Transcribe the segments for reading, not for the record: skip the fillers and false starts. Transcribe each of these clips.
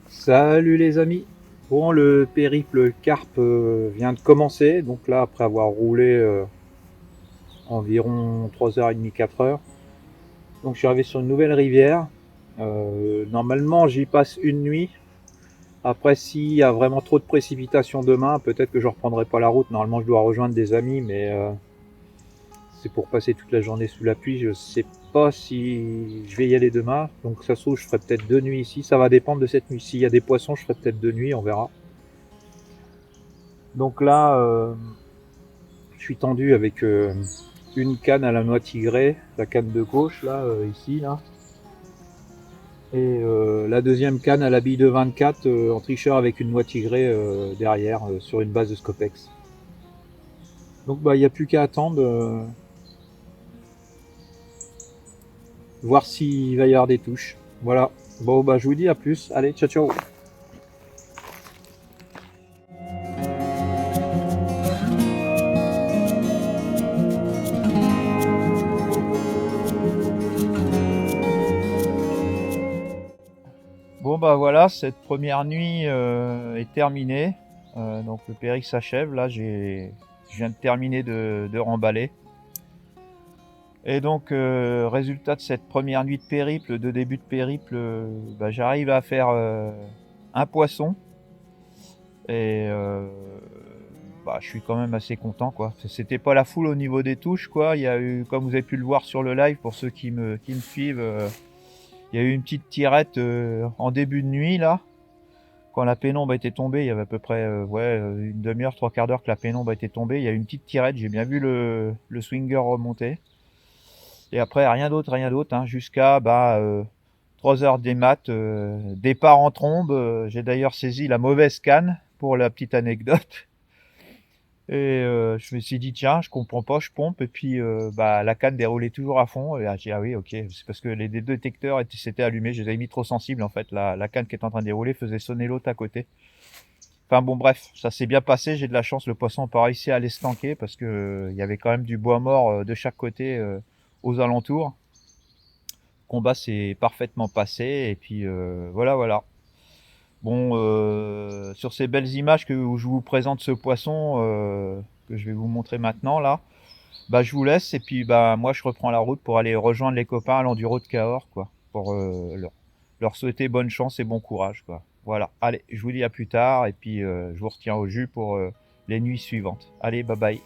Salut les amis. Bon, le périple carpe vient de commencer. Donc là, après avoir roulé environ 3h30, 4h. Donc je suis arrivé sur une nouvelle rivière. Normalement, j'y passe une nuit. Après, s'il y a vraiment trop de précipitations demain, peut-être que je reprendrai pas la route. Normalement, je dois rejoindre des amis, mais c'est pour passer toute la journée sous la pluie. Je sais pas si je vais y aller demain. Donc ça se trouve, je ferai peut-être 2 nuits ici. Ça va dépendre de cette nuit. S'il y a des poissons, je ferai peut-être 2 nuits, on verra. Donc là, je suis tendu avec une canne à la noix tigrée, la canne de gauche, là, ici, là. Et la deuxième canne à la bille de 24 en tricheur avec une noix tigrée derrière, sur une base de Scopex. Donc bah, il n'y a plus qu'à attendre, voir s'il va y avoir des touches. Voilà. Bon, bah je vous dis à plus. Allez, ciao ciao. Bon bah voilà, cette première nuit est terminée. Donc le périple s'achève. Là, je viens de terminer de remballer. Et donc résultat de cette première nuit de périple, de début de périple, bah, j'arrive à faire un poisson. Et bah, je suis quand même assez content, quoi. C'était pas la foule au niveau des touches, quoi. Il y a eu, comme vous avez pu le voir sur le live, pour ceux qui me suivent, il y a eu une petite tirette en début de nuit là. Quand la pénombre était tombée, il y avait à peu près une demi-heure, 3/4 d'heure que la pénombre était tombée. Il y a eu une petite tirette, j'ai bien vu le swinger remonter. Et après rien d'autre, hein, jusqu'à 3h des mat, départ en trombe. J'ai d'ailleurs saisi la mauvaise canne pour la petite anecdote. Et je me suis dit tiens, je comprends pas, je pompe et puis la canne déroulait toujours à fond. Et j'ai dit ah oui, ok, c'est parce que les deux détecteurs s'étaient allumés, je les avais mis trop sensibles en fait. La canne qui était en train de dérouler faisait sonner l'autre à côté. Enfin bon, bref, ça s'est bien passé, j'ai de la chance, le poisson n'a pas réussi à l'estanquer parce que il y avait quand même du bois mort de chaque côté aux alentours. Le combat s'est parfaitement passé et puis voilà. Bon, sur ces belles images où je vous présente ce poisson que je vais vous montrer maintenant là, bah je vous laisse et puis bah moi je reprends la route pour aller rejoindre les copains à l'enduro de Cahors, quoi, pour leur souhaiter bonne chance et bon courage, quoi. Voilà, allez, je vous dis à plus tard et puis je vous retiens au jus pour les nuits suivantes. Allez, bye bye.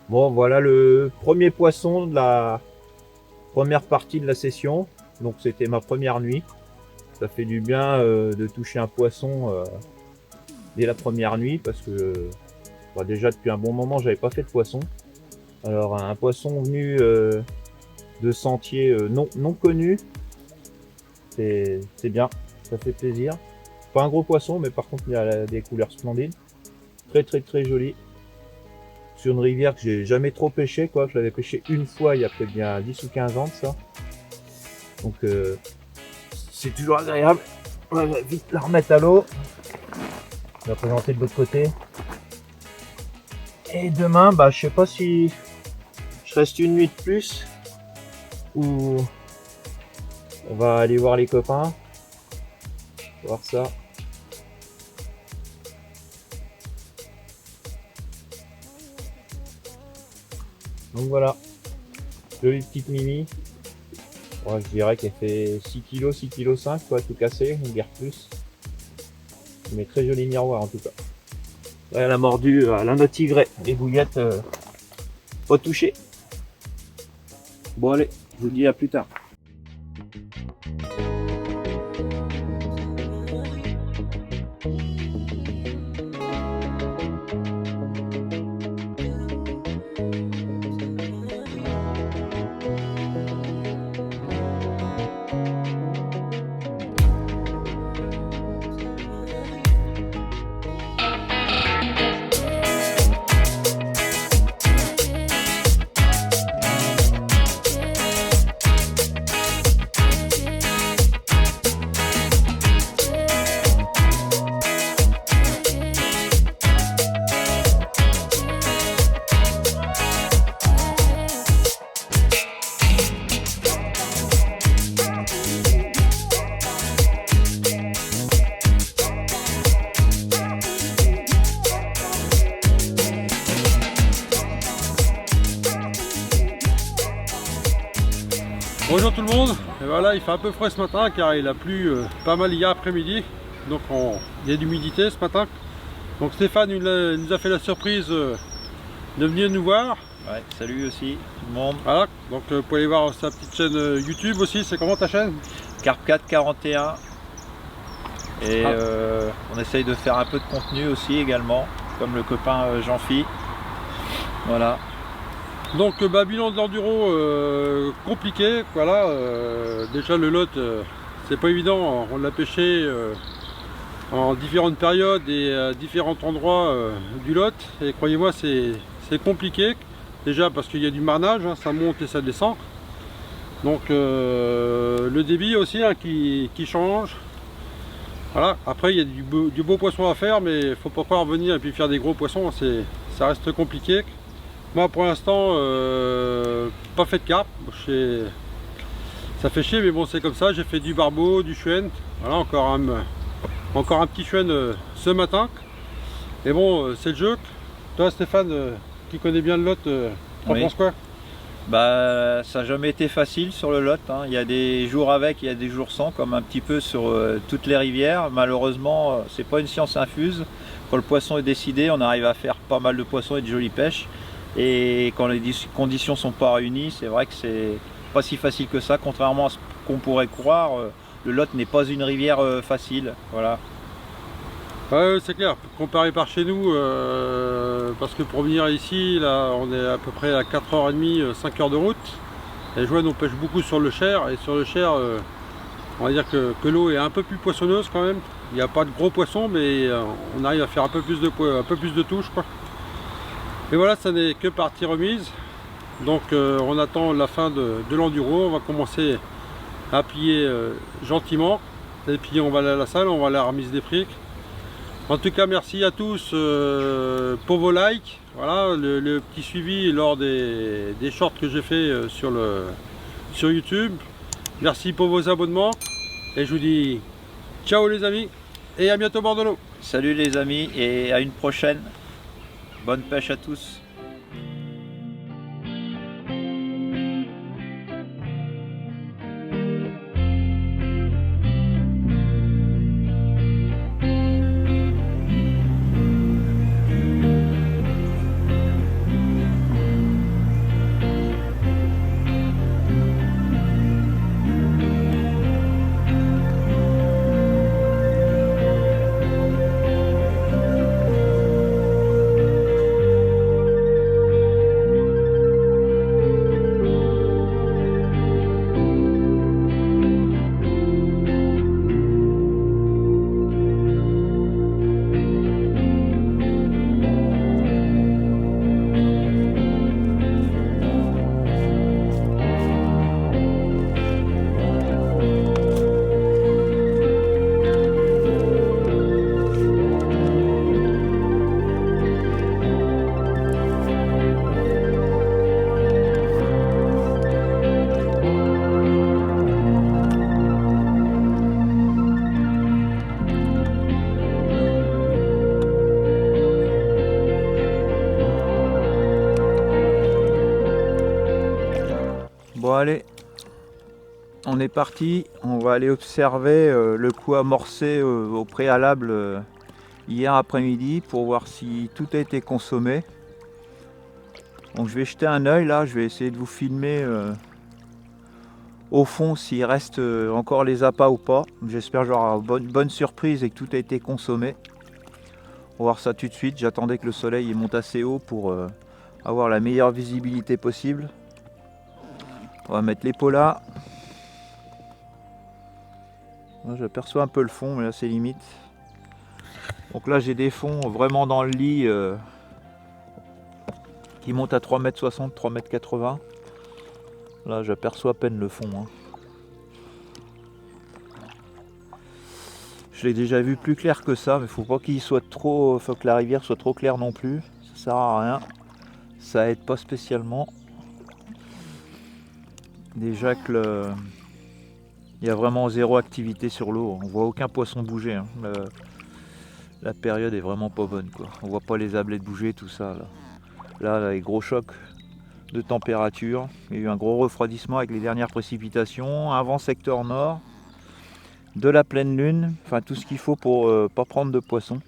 Bon, voilà le premier poisson de la première partie de la session. Donc c'était ma première nuit. Ça fait du bien de toucher un poisson dès la première nuit parce que déjà depuis un bon moment j'avais pas fait de poisson. Alors un poisson venu de sentiers non connus, c'est bien, ça fait plaisir. Pas un gros poisson, mais par contre il a des couleurs splendides, très joli. Sur une rivière que j'ai jamais trop pêché, quoi. Je l'avais pêché une fois il y a peut-être bien 10 ou 15 ans de ça. Donc c'est toujours agréable. On va vite la remettre à l'eau. On va présenter de l'autre côté. Et demain, bah je sais pas si je reste une nuit de plus ou on va aller voir les copains. Voir ça. Donc voilà, jolie petite Mimi. Ouais, je dirais qu'elle fait 6 kg, 6 kg 5, quoi, tout cassé, une guerre plus. Mais très joli miroir en tout cas. Ouais, elle a mordu la noix tigrée, les bouillettes pas touchées. Bon allez, je vous dis à plus tard. Bonjour tout le monde, et voilà, il fait un peu frais ce matin car il a plu pas mal hier après-midi, donc il y a de l'humidité ce matin. Donc Stéphane nous a fait la surprise de venir nous voir. Ouais, salut aussi tout le monde. Voilà, donc vous pouvez aller voir sa petite chaîne YouTube aussi. C'est comment ta chaîne? Carp 441. Et on essaye de faire un peu de contenu aussi également, comme le copain Jean-Phi. Voilà. Donc bilan de l'enduro compliqué, voilà. Déjà le lot, c'est pas évident, on l'a pêché en différentes périodes et à différents endroits du lot. Et croyez-moi, c'est compliqué. Déjà parce qu'il y a du marnage, hein, ça monte et ça descend. Donc le débit aussi hein, qui change. Voilà. Après il y a du beau poisson à faire, mais il faut pas croire venir et puis faire des gros poissons, ça reste compliqué. Moi pour l'instant pas fait de carpe, ça fait chier mais bon c'est comme ça, j'ai fait du barbeau, du chouenne, voilà encore un petit chouenne ce matin. Et bon c'est le jeu. Toi Stéphane qui connais bien le lot, t'en penses quoi? Bah ça n'a jamais été facile sur le lot, hein. Il y a des jours avec, il y a des jours sans, comme un petit peu sur toutes les rivières. Malheureusement c'est pas une science infuse. Quand le poisson est décidé, on arrive à faire pas mal de poissons et de jolies pêches. Et quand les conditions sont pas réunies, c'est vrai que c'est pas si facile que ça, contrairement à ce qu'on pourrait croire. Le Lot n'est pas une rivière facile, voilà. Ouais, c'est clair, comparé par chez nous, parce que pour venir ici, là, on est à peu près à 4h30, 5h de route. Et Joanne, on pêche beaucoup sur le Cher, et sur le Cher, on va dire que l'eau est un peu plus poissonneuse quand même. Il n'y a pas de gros poissons, mais on arrive à faire un peu plus de touches, quoi. Et voilà, ça n'est que partie remise. Donc on attend la fin de l'enduro. On va commencer à plier gentiment. Et puis on va aller à la salle, on va aller à la remise des prix. En tout cas, merci à tous pour vos likes. Voilà, le petit suivi lors des shorts que j'ai fait sur YouTube. Merci pour vos abonnements. Et je vous dis ciao les amis. Et à bientôt bord de l'eau. Salut les amis et à une prochaine. Bonne pêche à tous. Bon allez, on est parti, on va aller observer le coup amorcé au préalable hier après-midi pour voir si tout a été consommé. Donc je vais jeter un œil là, je vais essayer de vous filmer au fond s'il reste encore les appâts ou pas. J'espère que j'aurai une bonne surprise et que tout a été consommé. On va voir ça tout de suite, j'attendais que le soleil monte assez haut pour avoir la meilleure visibilité possible. On va mettre les pots là. J'aperçois un peu le fond, mais là c'est limite. Donc là j'ai des fonds vraiment dans le lit qui montent à 3,60 m, 3,80 m. Là j'aperçois à peine le fond. Hein. Je l'ai déjà vu plus clair que ça, mais faut pas qu'il soit trop. Faut que la rivière soit trop claire non plus. Ça sert à rien. Ça aide pas spécialement. Déjà que il y a vraiment zéro activité sur l'eau, on voit aucun poisson bouger. Hein. La période est vraiment pas bonne, quoi. On voit pas les ablets bouger, tout ça. Là, les gros chocs de température. Il y a eu un gros refroidissement avec les dernières précipitations, un vent secteur nord, de la pleine lune, enfin tout ce qu'il faut pour pas prendre de poissons.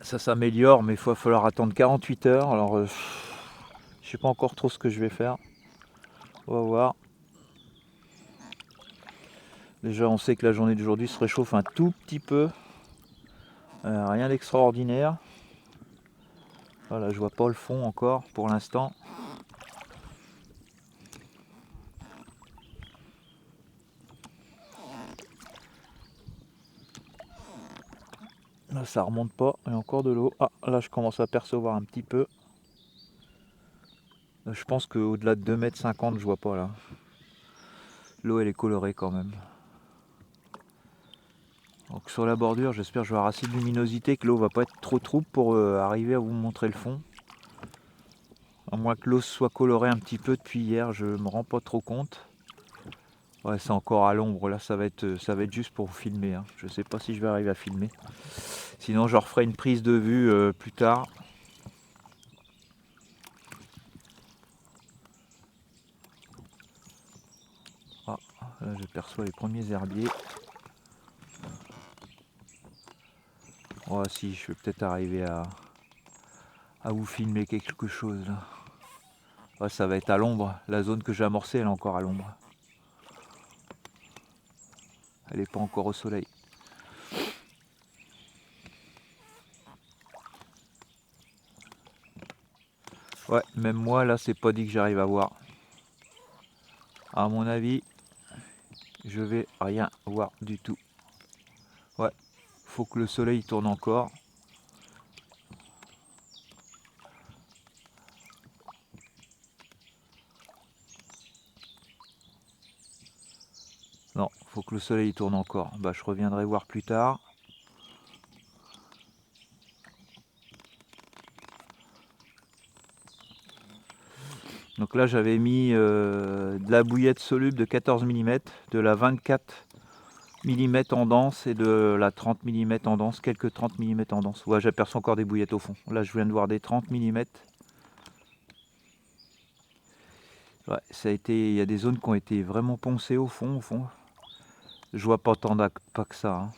Ça s'améliore, mais il va falloir attendre 48 heures. Alors je sais pas encore trop ce que je vais faire. On va voir. Déjà on sait que la journée d'aujourd'hui se réchauffe un tout petit peu. Rien d'extraordinaire. Voilà, je vois pas le fond encore pour l'instant. Là ça remonte pas, il y a encore de l'eau. Ah là je commence à percevoir un petit peu. Je pense qu'au-delà de 2,50 m je vois pas là. L'eau elle est colorée quand même. Donc sur la bordure j'espère que je vais avoir assez de luminosité, que l'eau va pas être trop trouble pour arriver à vous montrer le fond. À moins que l'eau soit colorée un petit peu depuis hier, je me rends pas trop compte. Ouais, c'est encore à l'ombre, là ça va être juste pour vous filmer. Hein. Je sais pas si je vais arriver à filmer. Sinon je referai une prise de vue plus tard. Ah, là j'aperçois les premiers herbiers. Oh si, je vais peut-être arriver à vous filmer quelque chose là. Ouais, ça va être à l'ombre. La zone que j'ai amorcée, elle est encore à l'ombre. Elle n'est pas encore au soleil. Ouais, même moi là, c'est pas dit que j'arrive à voir. À mon avis, je vais rien voir du tout. Ouais, faut que le soleil tourne encore. Non, faut que le soleil tourne encore. Bah, je reviendrai voir plus tard. Donc là, j'avais mis de la bouillette soluble de 14 mm, de la 24 mm en dense et de la 30 mm en dense, quelques 30 mm en dense. Ouais, j'aperçois encore des bouillettes au fond. Là, je viens de voir des 30 mm. Ouais, ça a été, il y a des zones qui ont été vraiment poncées au fond. Je vois pas tant pas que ça. Hein.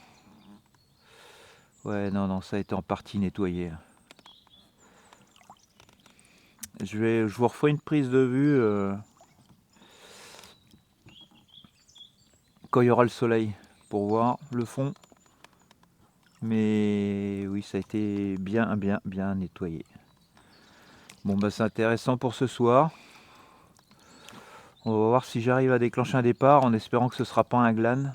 Ouais, non, ça a été en partie nettoyé. Je vous referai une prise de vue quand il y aura le soleil pour voir le fond. Mais oui, ça a été bien nettoyé. Bon, bah c'est intéressant pour ce soir. On va voir si j'arrive à déclencher un départ en espérant que ce sera pas un glane.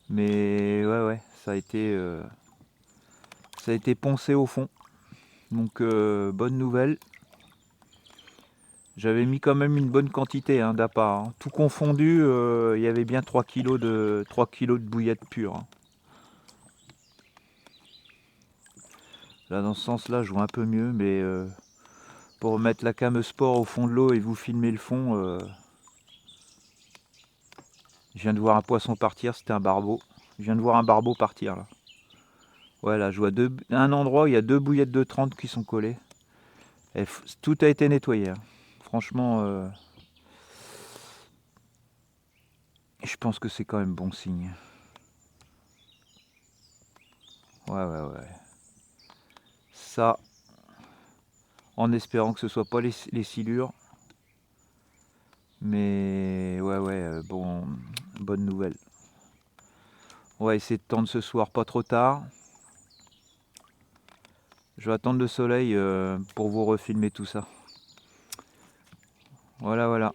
Mais ouais, ça a été poncé au fond. Donc bonne nouvelle. J'avais mis quand même une bonne quantité hein, d'appât. Hein. Tout confondu, il y avait bien 3 kg de bouillette pure. Hein. Là dans ce sens là je vois un peu mieux, mais pour mettre la cam sport au fond de l'eau et vous filmer le fond, je viens de voir un poisson partir, c'était un barbeau. Je viens de voir un barbeau partir là. Ouais là je vois un endroit où il y a 2 bouillettes de 30 qui sont collées. Et tout a été nettoyé. Hein. Franchement, je pense que c'est quand même bon signe. Ouais. Ça, en espérant que ce soit pas les silures. Mais ouais, bonne nouvelle. On va essayer de tendre ce soir pas trop tard. Je vais attendre le soleil pour vous refilmer tout ça. Voilà.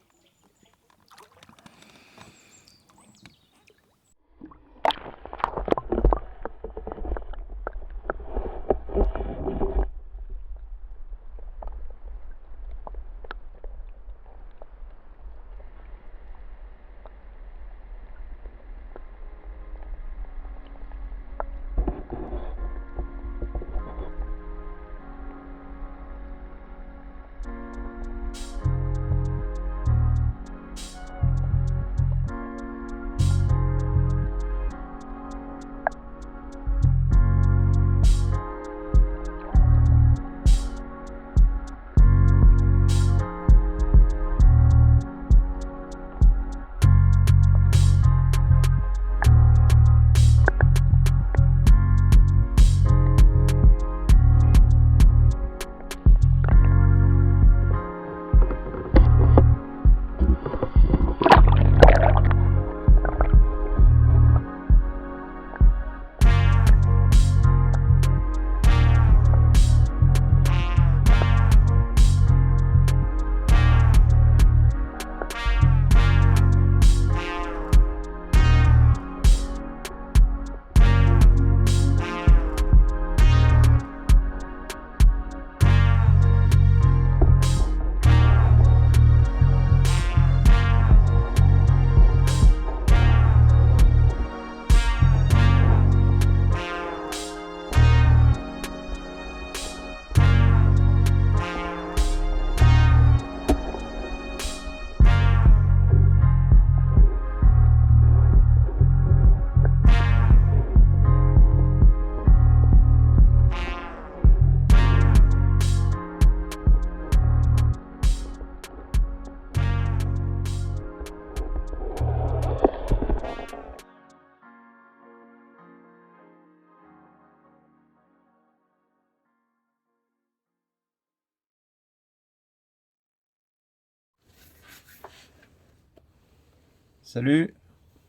Salut.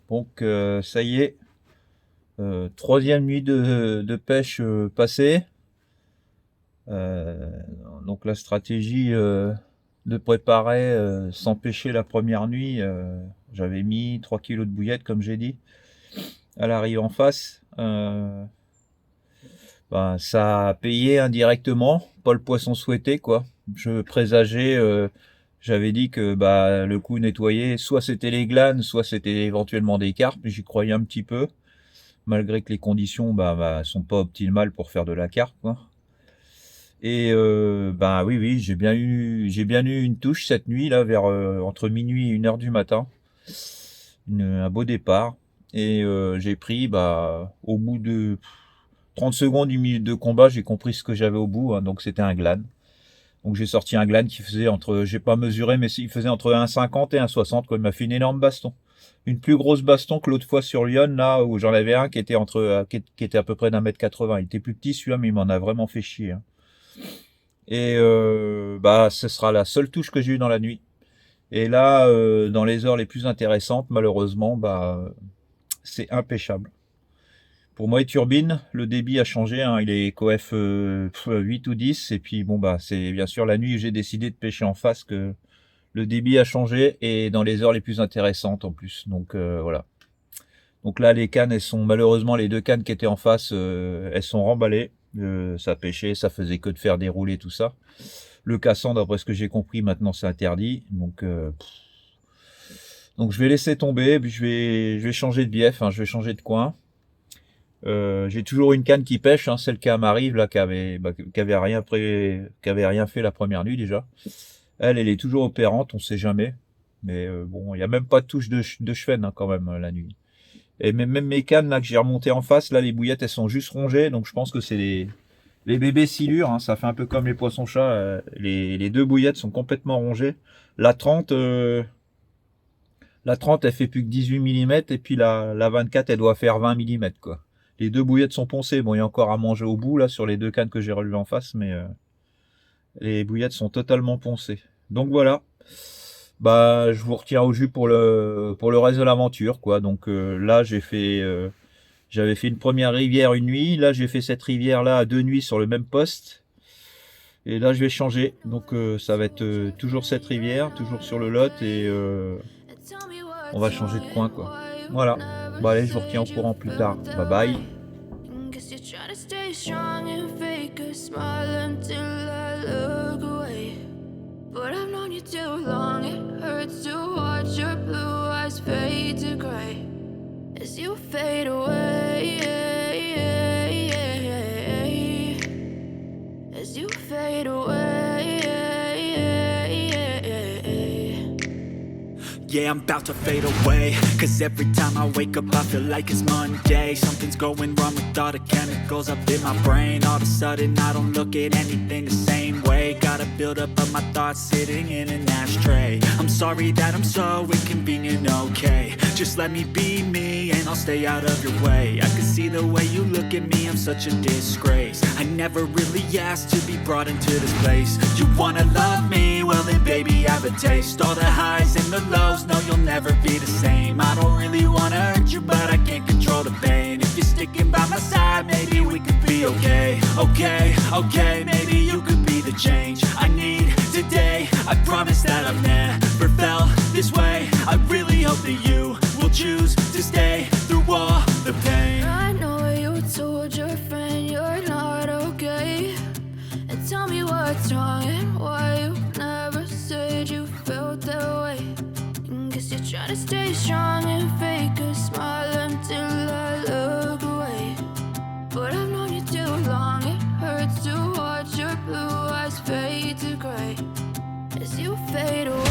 Donc ça y est, troisième nuit de pêche passée. Donc la stratégie de préparer sans pêcher la première nuit, j'avais mis 3 kilos de bouillettes comme j'ai dit à l'arrivée en face. Ça a payé indirectement, pas le poisson souhaité quoi. Je présageais, j'avais dit que le coup nettoyé, soit c'était les glanes, soit c'était éventuellement des carpes. J'y croyais un petit peu, malgré que les conditions sont pas optimales pour faire de la carpe quoi. Et oui, j'ai bien eu une touche cette nuit là vers entre minuit et 1h du matin. Un beau départ. Et j'ai pris au bout de 30 secondes, une minute de combat, j'ai compris ce que j'avais au bout, hein, donc c'était un glane. Donc j'ai sorti un glane qui faisait j'ai pas mesuré, mais il faisait entre 1,50 et 1,60 quoi. Il m'a fait une énorme baston. Une plus grosse baston que l'autre fois sur Lyon, là, où j'en avais un qui était qui était à peu près d'1,80 m. Il était plus petit celui-là, mais il m'en a vraiment fait chier, hein. Et ce sera la seule touche que j'ai eue dans la nuit. Et là, dans les heures les plus intéressantes, malheureusement, c'est impêchable. Pour moi, turbine, le débit a changé, hein, il est coef 8 ou 10, et puis c'est bien sûr la nuit où j'ai décidé de pêcher en face que le débit a changé, et dans les heures les plus intéressantes en plus. Donc voilà. Donc là, les cannes, elles sont malheureusement, les deux cannes qui étaient en face, elles sont remballées. Ça pêchait, ça faisait que de faire dérouler tout ça. Le cassant, d'après ce que j'ai compris, maintenant c'est interdit. Donc je vais laisser tomber, puis je vais changer de bief, hein, je vais changer de coin. J'ai toujours une canne qui pêche, hein, celle qui m'arrive là, qui avait rien fait la première nuit déjà. Elle est toujours opérante, on sait jamais. Mais bon, il y a même pas de touche de chevenne, hein, quand même la nuit. Et même mes cannes là que j'ai remontées en face, là les bouillettes elles sont juste rongées, donc je pense que c'est les bébés silures, hein, ça fait un peu comme les poissons-chats. Les deux bouillettes sont complètement rongées. La 30 elle fait plus que 18 mm, et puis la 24 elle doit faire 20 mm quoi. Les deux bouillettes sont poncées. Bon, il y a encore à manger au bout là sur les deux cannes que j'ai relevées en face, mais les bouillettes sont totalement poncées. Donc voilà. Je vous retiens au jus pour le reste de l'aventure quoi. Donc là j'avais fait une première rivière une nuit. Là j'ai fait cette rivière là à 2 nuits sur le même poste. Et là je vais changer. Donc ça va être toujours cette rivière, toujours sur le lot, et on va changer de coin quoi. Voilà. Allez, je vous retiens au courant plus tard. Bye bye. But I've known you too long, it hurts to watch your blue eyes fade to gray as you fade away, as you fade away. Yeah, I'm about to fade away, cause every time I wake up I feel like it's Monday. Something's going wrong with all the chemicals up in my brain. All of a sudden I don't look at anything the same way. Got a build up of my thoughts sitting in an ashtray. I'm sorry that I'm so inconvenient, okay. Just let me be me and I'll stay out of your way. I can see the way you look at me, I'm such a disgrace. I never really asked to be brought into this place. You wanna love me? Well then baby I have a taste. All the highs and the lows, no you'll never be the same. I don't really wanna hurt you but I can't control the pain. If you're sticking by my side maybe we could be okay. Okay, maybe you could be the change I need today. I promise that I've never felt this way. I really hope that you will choose to stay through all the pain. I know you told your friend you're not okay, and tell me what's wrong and why you never said you felt that way. Guess you're trying to stay strong and fake a smile until I look away. But I've known you too long, it hurts to watch your blue eyes fade to gray as you fade away,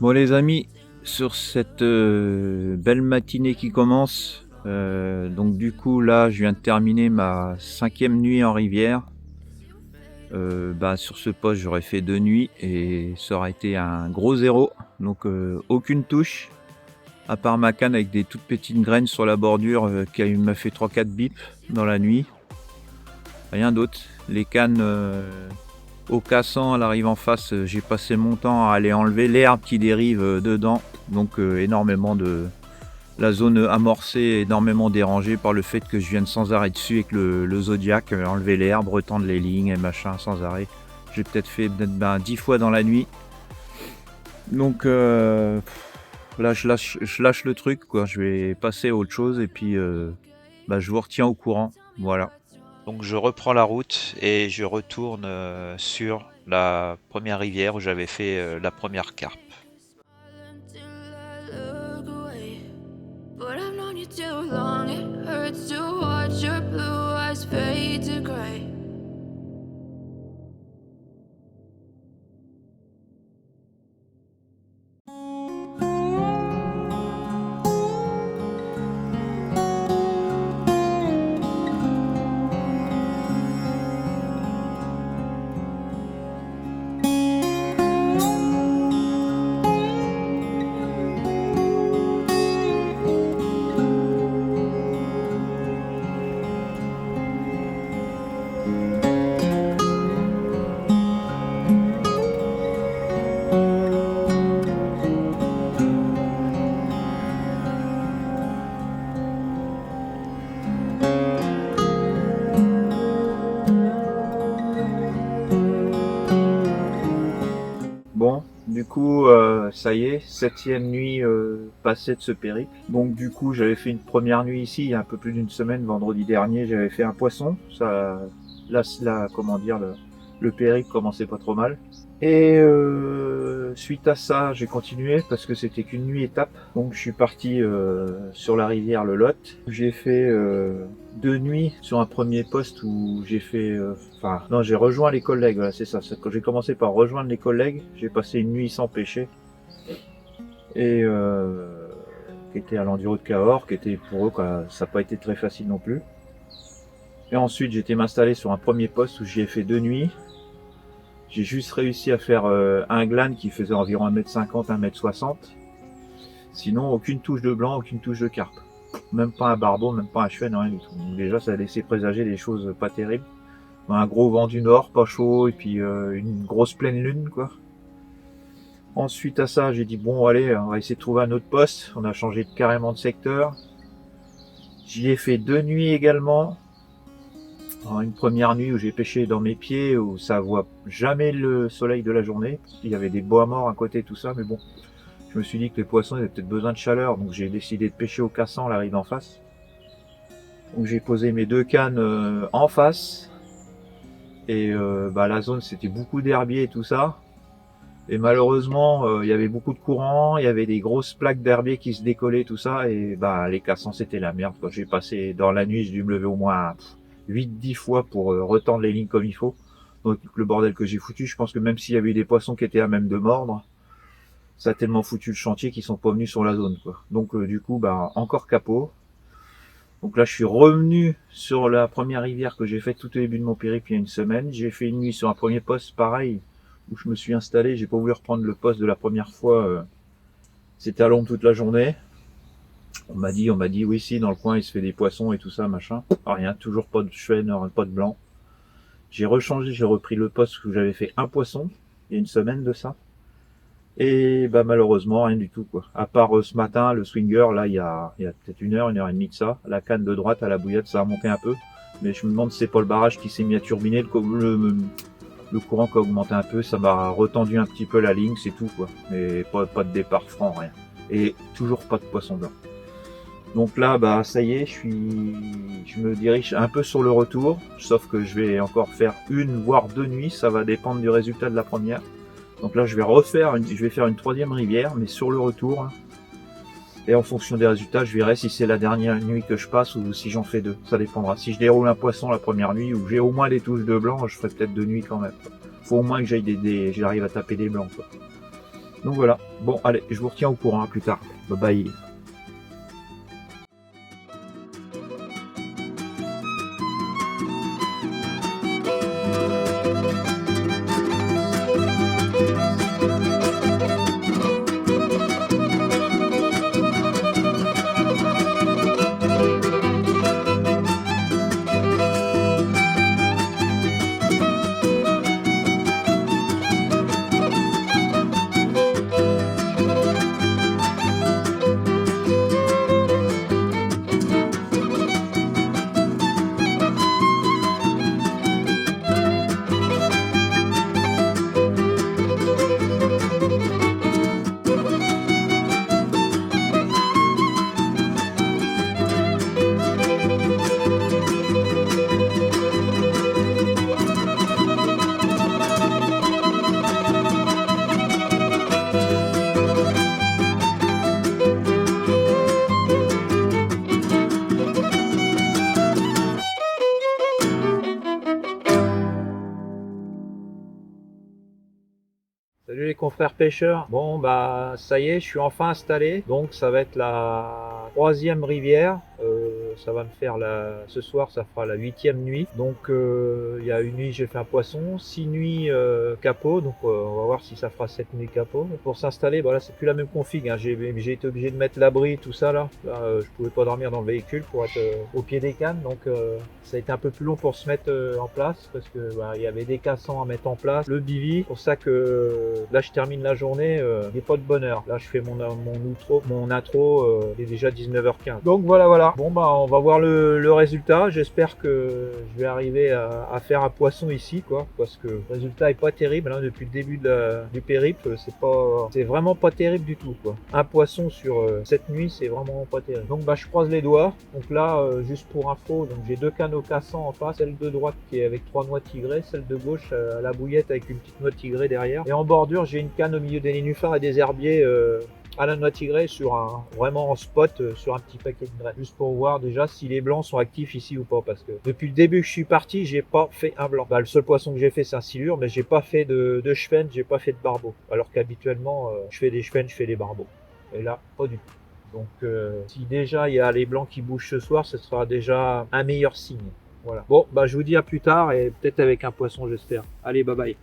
Bon les amis, sur cette belle matinée qui commence, donc du coup là je viens de terminer ma 5e nuit en rivière. Sur ce poste j'aurais fait 2 nuits et ça aurait été un gros zéro, donc aucune touche, à part ma canne avec des toutes petites graines sur la bordure qui m'a fait 3-4 bips dans la nuit. Rien d'autre. Les cannes au cassant à l'arrivée en face, j'ai passé mon temps à aller enlever l'herbe qui dérive dedans, donc énormément de... La zone amorcée, énormément dérangée par le fait que je vienne sans arrêt dessus avec le Zodiac, enlever l'herbe, retendre les lignes et machin sans arrêt. J'ai peut-être fait 10 fois dans la nuit. Donc là je lâche le truc quoi, je vais passer à autre chose et puis je vous retiens au courant. Voilà. Donc je reprends la route et je retourne sur la première rivière où j'avais fait la première carpe. But I've known you too long, it hurts to watch your blue eyes fade to gray. Bon, du coup, ça y est, 7e nuit passée de ce périple. Donc du coup, j'avais fait une première nuit ici, il y a un peu plus d'une semaine, vendredi dernier, j'avais fait un poisson. Ça, là, comment dire, le périple commençait pas trop mal. Et suite à ça, j'ai continué parce que c'était qu'une nuit étape. Donc je suis parti sur la rivière le Lot. J'ai fait 2 nuits sur un premier poste où j'ai fait... j'ai rejoint les collègues, voilà, c'est ça. Quand j'ai commencé par rejoindre les collègues, j'ai passé une nuit sans pêcher. Et qui était à l'enduro de Cahors, qui était pour eux, quoi, ça n'a pas été très facile non plus. Et ensuite, j'ai été m'installer sur un premier poste où j'y ai fait 2 nuits. J'ai juste réussi à faire un glane qui faisait environ 1m50, 1m60. Sinon, aucune touche de blanc, aucune touche de carpe. Même pas un barbeau, même pas un chevenne, rien du tout. Donc déjà, ça a laissé présager des choses pas terribles. Un gros vent du nord, pas chaud, et puis une grosse pleine lune, quoi. Ensuite à ça, j'ai dit, bon, allez, on va essayer de trouver un autre poste. On a changé carrément de secteur. J'y ai fait 2 nuits également. Une première nuit où j'ai pêché dans mes pieds, où ça voit jamais le soleil de la journée. Il y avait des bois morts à côté, tout ça, mais bon. Je me suis dit que les poissons avaient peut-être besoin de chaleur, donc j'ai décidé de pêcher au cassant, la rive d'en face. Donc j'ai posé mes 2 cannes en face. Et la zone, c'était beaucoup d'herbiers et tout ça. Et malheureusement, il y avait beaucoup de courant, il y avait des grosses plaques d'herbier qui se décollaient, tout ça. Et les cassants, c'était la merde, quoi. J'ai passé dans la nuit, j'ai dû me lever au moins 8-10 fois pour retendre les lignes comme il faut. Donc le bordel que j'ai foutu, je pense que même s'il y avait eu des poissons qui étaient à même de mordre, ça a tellement foutu le chantier qu'ils sont pas venus sur la zone, quoi. Donc du coup, encore capot. Donc là, je suis revenu sur la première rivière que j'ai faite tout au début de mon périple il y a une semaine. J'ai fait une nuit sur un premier poste, pareil, où je me suis installé. J'ai pas voulu reprendre le poste de la première fois. C'était à l'ombre toute la journée. On m'a dit, oui, si, dans le coin, il se fait des poissons et tout ça, machin. Rien, toujours pas de chêne, pas de blanc. J'ai rechangé, j'ai repris le poste où j'avais fait un poisson, il y a une semaine de ça. Et malheureusement, rien du tout, quoi. À part ce matin, le swinger, là, il y a peut-être 1 heure et demie de ça. La canne de droite à la bouillotte, ça a monté un peu. Mais je me demande si c'est pas le barrage qui s'est mis à turbiner, le courant qui a augmenté un peu, ça m'a retendu un petit peu la ligne, c'est tout, quoi. Mais pas de départ franc, rien. Et toujours pas de poisson blanc. Donc là, ça y est, je me dirige un peu sur le retour, sauf que je vais encore faire 1 voire 2 nuits, ça va dépendre du résultat de la première. Donc là, je vais faire une 3e rivière, mais sur le retour. Et en fonction des résultats, je verrai si c'est la dernière nuit que je passe ou si j'en fais 2. Ça dépendra. Si je déroule un poisson la première nuit ou j'ai au moins des touches de blanc, je ferai peut-être 2 nuits quand même. Faut au moins que j'arrive à taper des blancs, quoi. Donc voilà. Bon, allez, je vous retiens au courant, à plus tard. Bye bye. Salut les confrères pêcheurs. Bon bah ça y est, je suis enfin installé. Donc ça va être la troisième rivière. Ça va me faire ce soir, ça fera la 8e nuit. Donc il y a une nuit j'ai fait un poisson, 6 nuits capot. Donc on va voir si ça fera 7 nuits capot. Pour s'installer, bah là c'est plus la même config. Hein. J'ai été obligé de mettre l'abri, tout ça là. Je pouvais pas dormir dans le véhicule pour être au pied des cannes. Donc ça a été un peu plus long pour se mettre en place parce que il y avait des cassants à mettre en place, le bivy. Pour ça que là je termine la journée, il n'est pas de bonne heure. Là je fais mon intro, il est déjà 19h15. Donc voilà. Bon bah on va voir le résultat. J'espère que je vais arriver à faire un poisson ici, quoi, parce que le résultat est pas terrible. Hein, depuis le début du périple, c'est vraiment pas terrible du tout, quoi. Un poisson sur cette nuit, c'est vraiment pas terrible. Donc bah je croise les doigts. Donc là, juste pour info, donc j'ai 2 canaux cassants en face, celle de droite qui est avec 3 noix tigrées, celle de gauche à la bouillette avec une petite noix tigrée derrière. Et en bordure, j'ai une canne au milieu des nénuphars et des herbiers à la noix tigrée vraiment en spot sur un petit paquet de graines. Juste pour voir déjà si les blancs sont actifs ici ou pas, parce que depuis le début que je suis parti, j'ai pas fait un blanc. Bah, le seul poisson que j'ai fait c'est un silure, mais j'ai pas fait de chevenne, j'ai pas fait de barbeau. Alors qu'habituellement je fais des chevennes, je fais des barbeaux. Et là, pas du tout. Donc si déjà il y a les blancs qui bougent ce soir, ce sera déjà un meilleur signe. Voilà. Bon, bah je vous dis à plus tard et peut-être avec un poisson j'espère. Allez, bye bye.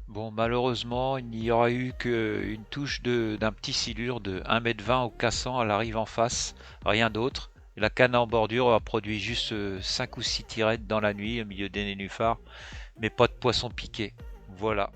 Bon, malheureusement, il n'y aura eu qu'une touche d'un petit silure de 1,20 m au cassant à la rive en face, rien d'autre. La canne en bordure a produit juste 5 ou 6 tirettes dans la nuit au milieu des nénuphars, mais pas de poisson piqué. Voilà.